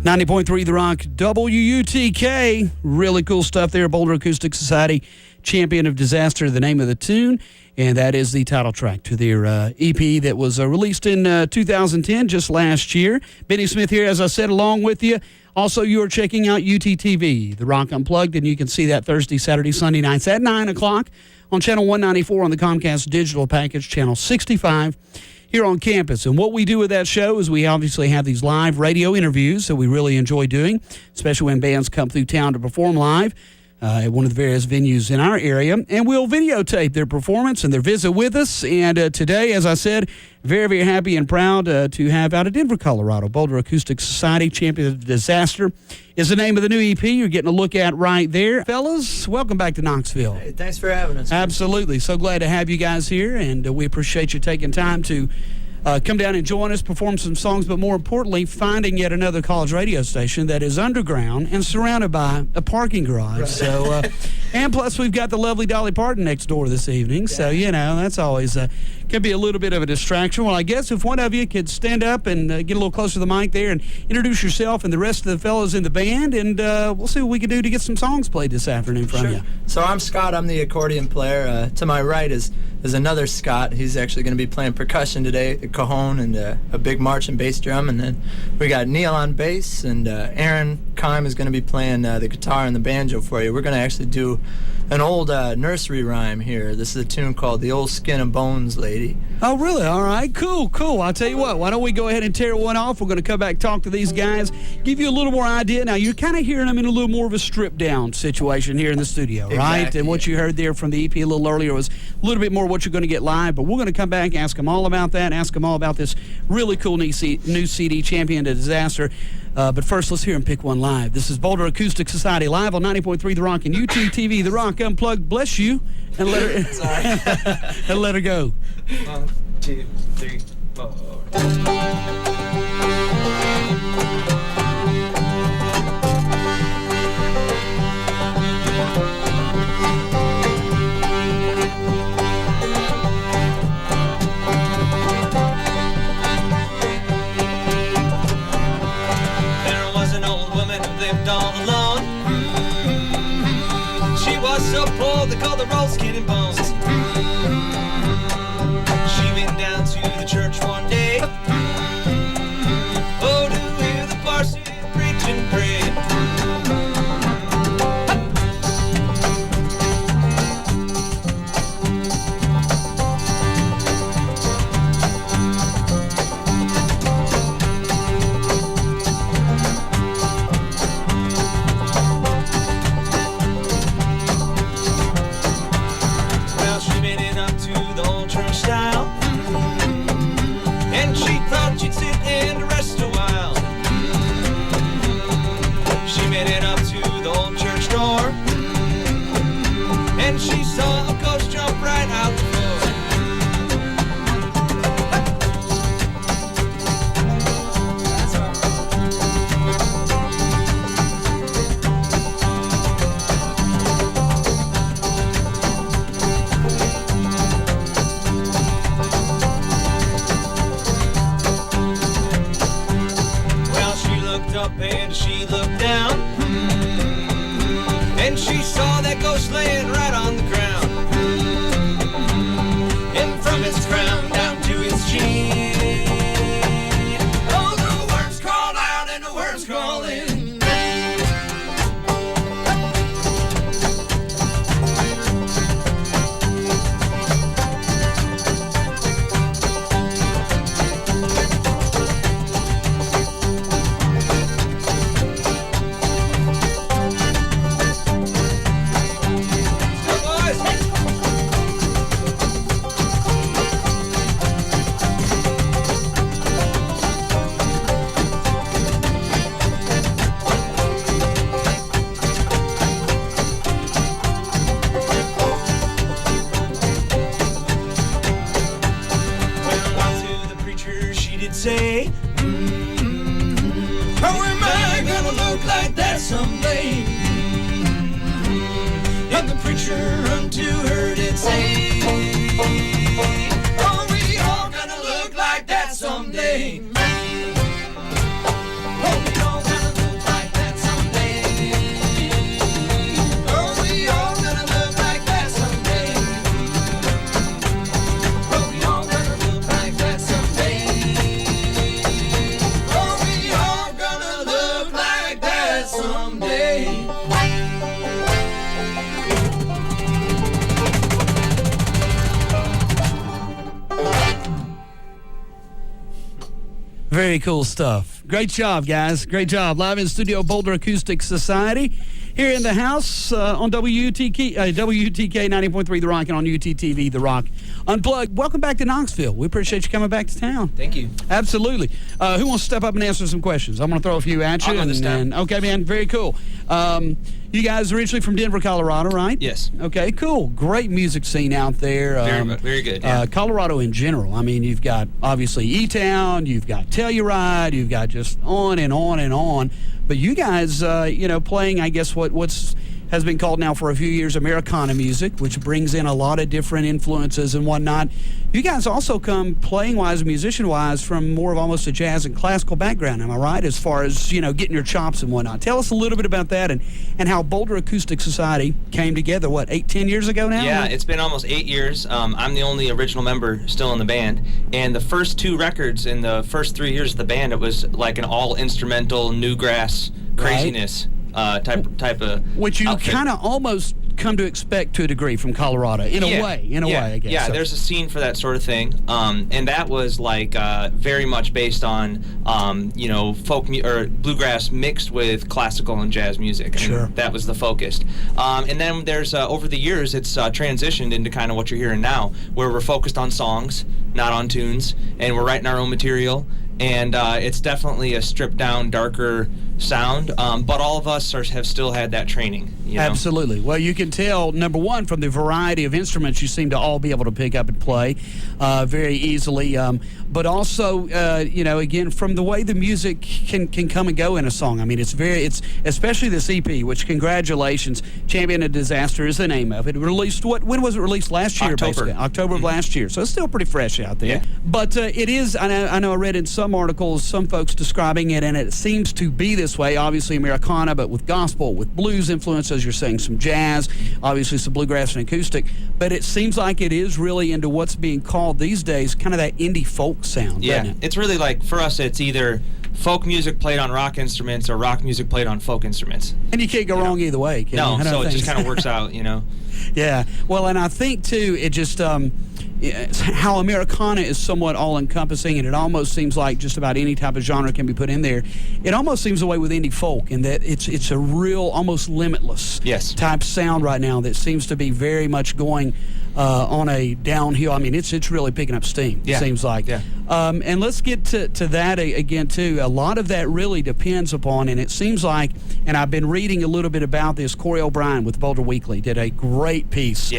90.3 The Rock, WUTK. Really cool stuff there. Boulder Acoustic Society, Champion of Disaster, the name of the tune. And that is the title track to their EP that was released in 2010, just last year. Benny Smith here, as I said, along with you. Also, you are checking out UTTV, The Rock Unplugged, and you can see that Thursday, Saturday, Sunday nights at 9 o'clock on Channel 194 on the Comcast Digital Package, Channel 65 here on campus. And what we do with that show is we obviously have these live radio interviews that we really enjoy doing, especially when bands come through town to perform live at one of the various venues in our area. And we'll videotape their performance and their visit with us. And today, as I said, very, very happy and proud to have out of Denver, Colorado, Boulder Acoustic Society, Champion of Disaster is the name of the new EP you're getting a look at right there. Fellas, welcome back to Knoxville. Hey, thanks for having us. Absolutely. So glad to have you guys here, and we appreciate you taking time to come down and join us, perform some songs, but more importantly, finding yet another college radio station that is underground and surrounded by a parking garage. Right. So, and plus we've got the lovely Dolly Parton next door this evening. Yeah. So, you know, that's always can be a little bit of a distraction. Well, I guess if one of you could stand up and get a little closer to the mic there and introduce yourself and the rest of the fellows in the band, and we'll see what we can do to get some songs played this afternoon from you. So I'm Scott. I'm the accordion player. To my right is another Scott. He's actually going to be playing percussion today, the cajon and a big march and bass drum. And then we got Neil on bass, and Aaron Kime is going to be playing the guitar and the banjo for you. We're going to actually do an old nursery rhyme here. This is a tune called The Old Skin and Bones Lady. Oh, really? All right. Cool. I'll tell you what. Why don't we go ahead and tear one off? We're going to come back, talk to these guys, give you a little more idea. Now, you're kind of hearing them in a little more of a stripped-down situation here in the studio, right? Exactly. And what you heard there from the EP a little earlier was a little bit more what you're going to get live, but we're going to come back, ask them all about that, ask them all about this really cool new CD, Champion of Disaster. But first, let's hear them pick one live. This is Boulder Acoustic Society live on 90.3 The Rock and UTTV The Rock Unplugged. Bless you, and let her and let her go. 1, 2, 3, 4. All alone. She was so poor they called her old skin and bones. She went down to the church one day, oh, to hear the parson preach and pray. And she saw a ghost jump right out the floor. Well, she looked up and she looked down, and she saw that ghost laying right on the ground. And from its crown down to its chin, oh, the worms crawled out and the worms crawled in. Say, how am I gonna look like that someday? And the preacher unto her did say, are we all gonna look like that someday? Are we all gonna Very cool stuff. Great job, guys. Great job. Live in studio, Boulder Acoustic Society. Here in the house on WTK 90.3 The Rock and on UTTV The Rock. Unplugged. Welcome back to Knoxville. We appreciate you coming back to town. Thank you. Absolutely. Who wants to step up and answer some questions? I'm going to throw a few at you. I'll go this time. Okay, man. Very cool. You guys originally from Denver, Colorado, right? Yes. Okay, cool. Great music scene out there. Very good. Yeah. Colorado in general. I mean, you've got obviously E-Town, you've got Telluride, you've got just on and on and on. But you guys, playing, I guess, what's has been called now for a few years Americana music, which brings in a lot of different influences and whatnot. You guys also come playing-wise, musician-wise, from more of almost a jazz and classical background, am I right, as far as, getting your chops and whatnot. Tell us a little bit about that and how Boulder Acoustic Society came together, 10 years ago now? Yeah, it's been almost 8 years. I'm the only original member still in the band. And the first 2 records in the first 3 years of the band, it was like an all-instrumental, newgrass craziness. Type of which you outfit. kind of almost come to expect to a degre from Colorado in a way, I guess. Yeah, so. There's a scene for that sort of thing, and that was like very much based on folk or bluegrass mixed with classical and jazz music. And sure, that was the focus. And then there's over the years it's transitioned into kind of what you're hearing now, where we're focused on songs, not on tunes, and we're writing our own material. And it's definitely a stripped down, darker sound, but all of us have still had that training. Absolutely. Well, you can tell, number one, from the variety of instruments you seem to all be able to pick up and play very easily, but also, again, from the way the music can come and go in a song. I mean, it's especially this EP, which congratulations, Champion of Disaster is the name of it. Released when was it released? Last year, October. basically. October of last year. So it's still pretty fresh out there. Yeah. But it is, I know I read in some articles, some folks describing it, and it seems to be this way, obviously Americana, but with gospel, with blues influence, as you're saying, some jazz, obviously some bluegrass and acoustic, but it seems like it is really into what's being called these days kind of that indie folk sound, yeah, doesn't it? It's really like, for us, it's either folk music played on rock instruments or rock music played on folk instruments. And you can't go wrong either way, can you? So it just kind of works out, Yeah. Well, and I think, too, it just... how Americana is somewhat all-encompassing, and it almost seems like just about any type of genre can be put in there. It almost seems the way with indie folk in that it's a real, almost limitless type sound right now that seems to be very much going on a downhill. I mean, it's really picking up steam, it seems like. Yeah. And let's get to that again, too. A lot of that really depends upon, and it seems like, and I've been reading a little bit about this, Corey O'Brien with Boulder Weekly did a great piece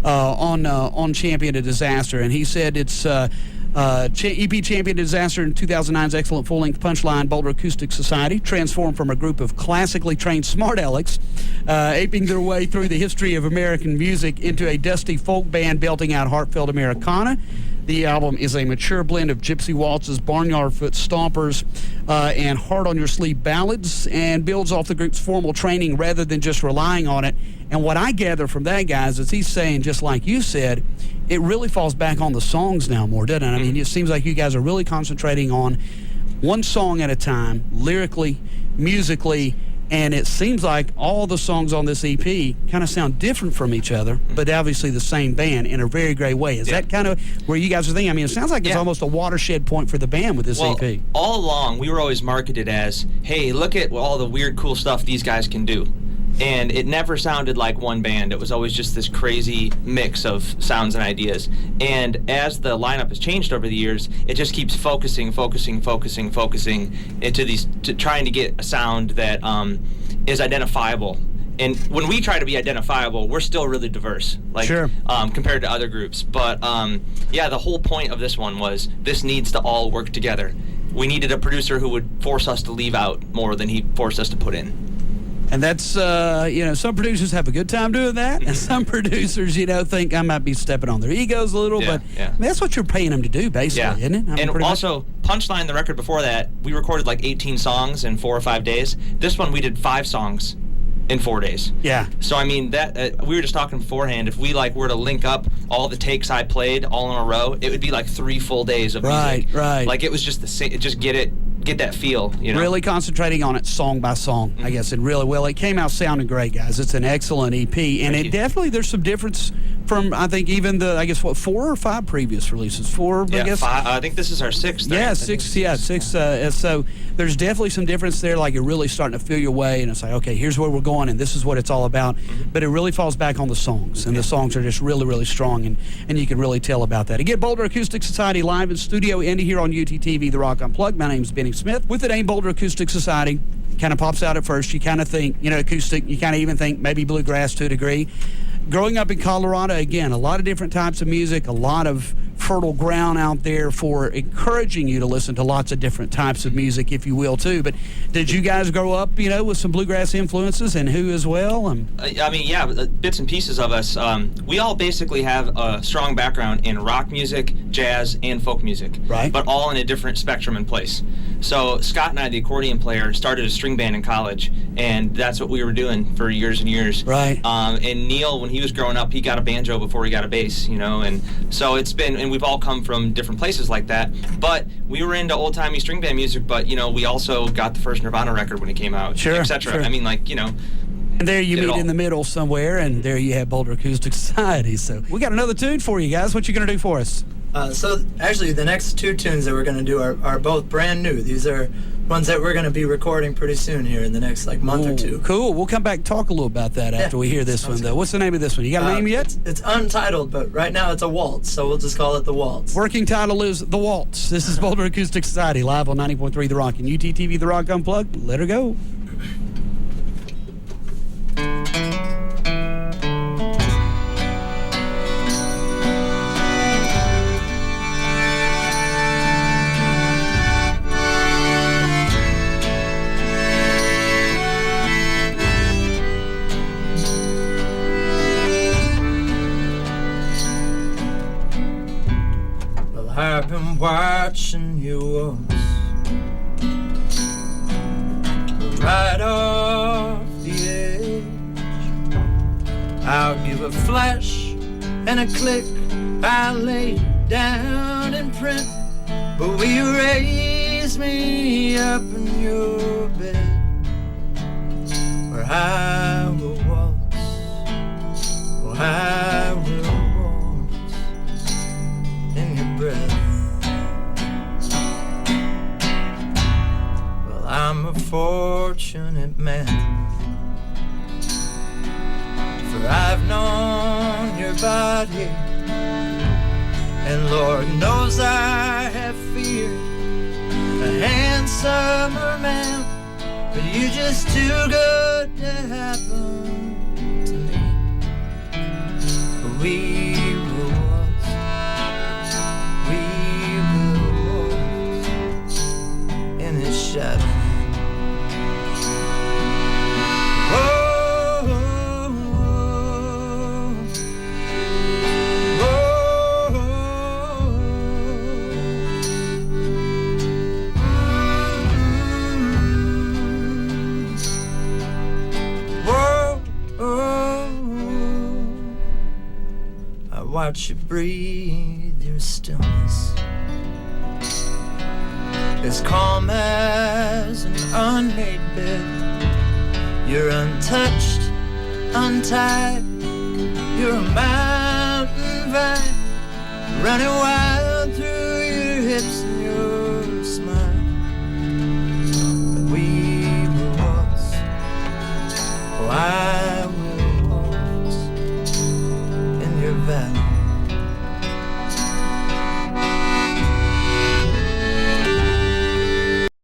on Champion of Disaster, and he said it's EP Champion of Disaster in 2009's excellent full-length punchline, Boulder Acoustic Society, transformed from a group of classically trained smart alecks aping their way through the history of American music into a dusty folk band belting out heartfelt Americana. The album is a mature blend of gypsy waltzes, barnyard foot stompers, and hard-on-your-sleeve ballads, and builds off the group's formal training rather than just relying on it. And what I gather from that, guys, is he's saying, just like you said, it really falls back on the songs now more, doesn't it? I mean, it seems like you guys are really concentrating on one song at a time, lyrically, musically, and it seems like all the songs on this EP kind of sound different from each other, but obviously the same band in a very great way. Is that kind of where you guys are thinking? I mean, it sounds like it's almost a watershed point for the band with this EP. All along, we were always marketed as, hey, look at all the weird, cool stuff these guys can do. And it never sounded like one band. It was always just this crazy mix of sounds and ideas. And as the lineup has changed over the years, it just keeps focusing into trying to get a sound that is identifiable. And when we try to be identifiable, we're still really diverse, compared to other groups. But the whole point of this one was this needs to all work together. We needed a producer who would force us to leave out more than he forced us to put in. And that's, some producers have a good time doing that, and some producers, think I might be stepping on their egos a little, but I mean, that's what you're paying them to do, basically, isn't it? I mean, and also, Punchline, the record before that, we recorded like 18 songs in 4 or 5 days. This one, we did 5 songs in 4 days. Yeah. So, I mean, that we were just talking beforehand, if we were to link up all the takes I played all in a row, it would be like 3 full days of music. Right. Like, it was just just get it get that feel, you know. Really concentrating on it song by song, I guess, and really well. It came out sounding great, guys. It's an excellent EP, and Thank you. definitely there's some difference from, I think, even the, I guess, what, 4 or 5 previous releases? 4, I guess? 5, I think this is our 6th. Yeah, right? 6. Yeah, 6. So there's definitely some difference there. Like, you're really starting to feel your way, and it's like, okay, here's where we're going, and this is what it's all about. But it really falls back on the songs, and the songs are just really, really strong, and you can really tell about that. Again, Boulder Acoustic Society live in Studio Indy here on UTTV, The Rock Unplugged. My name's Benny Smith. With the name Boulder Acoustic Society, kind of pops out at first. You kind of think, acoustic. You kind of even think maybe bluegrass to a degree. Growing up in Colorado, again, a lot of different types of music, a lot of fertile ground out there for encouraging you to listen to lots of different types of music, if you will, too. But did you guys grow up, with some bluegrass influences, and who as well? I mean, yeah, bits and pieces of us. We all basically have a strong background in rock music, jazz, and folk music. Right. But all in a different spectrum and place. So Scott and I, the accordion player, started a string band in college, and that's what we were doing for years and years. Right. And Neil, when he was growing up, he got a banjo before he got a bass, and so it's been, and we've all come from different places like that. But we were into old-timey string band music, but, we also got the first Nirvana record when it came out, Sure, etc. sure. I mean, And there you Did it meet all. in the middle somewhere, and there you have Boulder Acoustic Society. So we got another tune for you guys. What you going to do for us? So actually, the next 2 tunes that we're going to do are both brand new. These are ones that we're going to be recording pretty soon here in the next month or 2. Cool. We'll come back and talk a little about that after we hear this one, though. What's the name of this one? You got a name yet? It's untitled, but right now it's a waltz, so we'll just call it the waltz. Working title is The Waltz. This is Boulder Acoustic Society live on 90.3 The Rock and UTTV The Rock Unplugged. Let her go. I've been watching you waltz right off the edge. I'll give a flash and a click, I'll lay down in print, but will you raise me up in your bed where I will waltz, where I will waltz in your breath. Well, I'm a fortunate man, for I've known your body, and Lord knows I have feared a handsomer man, but you're just too good to happen to me. We will waltz, we will waltz in his shadow. Watch you breathe your stillness, as calm as an unmade bed. You're untouched, untied, you're a mountain vine running wild through your hips and your smile. We will waltz, oh I will waltz in your valley.